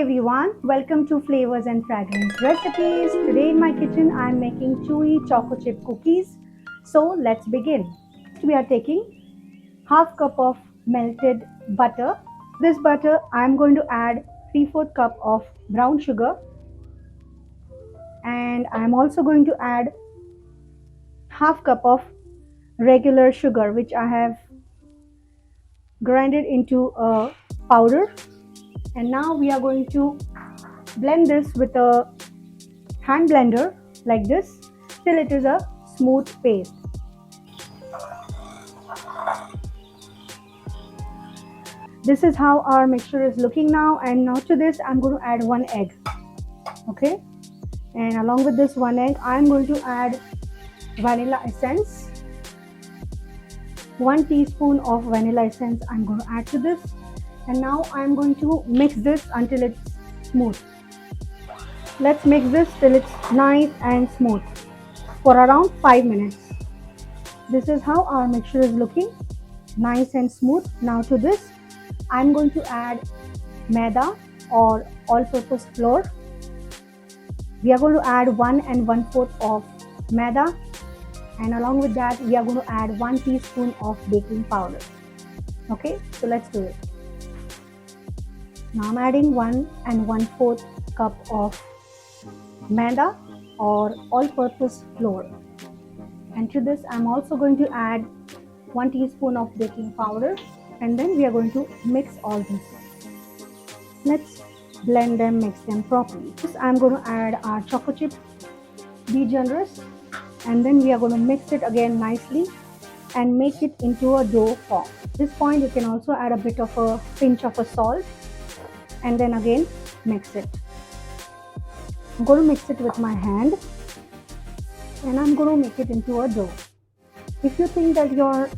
Hey everyone, welcome to Flavors and Fragrance Recipes. Today in my kitchen I am making chewy choco chip cookies. So let's begin. We are taking half cup of melted butter. This butter I am going to add 3/4 cup of brown sugar, and I am also going to add half cup of regular sugar which I have grinded into a powder. And now we are going to blend this with a hand blender like this till it is a smooth paste. This is how our mixture is looking now, and now to this I'm going to add one egg. Okay, and along with this one egg I'm going to add vanilla essence. 1 teaspoon of vanilla essence I'm going to add to this, and now I'm going to mix this until it's smooth. Let's mix this till it's nice and smooth for around 5 minutes. This is how our mixture is looking, nice and smooth. Now to this I'm going to add maida or all-purpose flour. We are going to add 1 and 1/4 of maida, and along with that we are going to add 1 teaspoon of baking powder. Okay, so let's do it. Now I'm adding 1 and 1/4 cup of maida or all-purpose flour, and to this I'm also going to add 1 teaspoon of baking powder, and then we are going to mix all this. Let's blend them, mix them properly. This I'm going to add our choco chip. Be generous, and then we are going to mix it again nicely and make it into a dough form. At this point you can also add a bit of a pinch of a salt, and then again mix it. I'm going to mix it with my hand, and I'm going to make it into a dough. If you think that your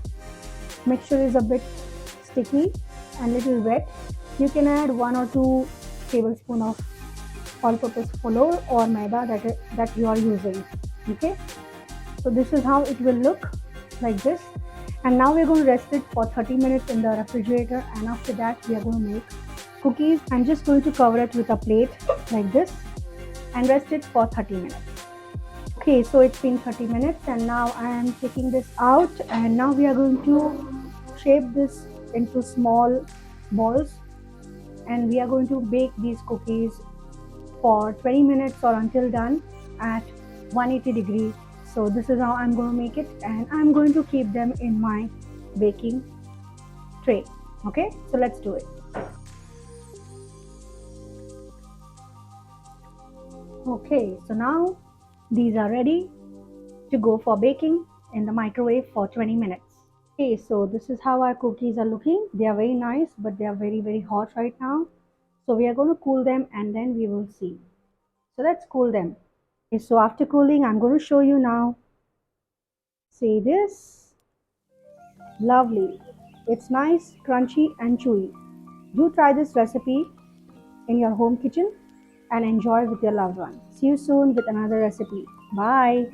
mixture is a bit sticky and little wet, you can add 1 or 2 tablespoons of all-purpose flour or maida that you are using. Okay, so this is how it will look like this. And now we're going to rest it for 30 minutes in the refrigerator, and after that we are going to make cookies. I'm just going to cover it with a plate like this and rest it for 30 minutes. Okay, so it's been 30 minutes and now I am taking this out, and now we are going to shape this into small balls, and we are going to bake these cookies for 20 minutes or until done at 180 degrees. So this is how I'm going to make it, and I'm going to keep them in my baking tray. Okay, so let's do it. Okay, so now these are ready to go for baking in the microwave for 20 minutes. Okay, so this is how our cookies are looking. They are very nice, but they are very hot right now. So we are going to cool them and then we will see. So let's cool them. Okay, so after cooling, I'm going to show you now. See this? Lovely. It's nice, crunchy and chewy. Do try this recipe in your home kitchen and enjoy with your loved ones. See you soon with another recipe. Bye.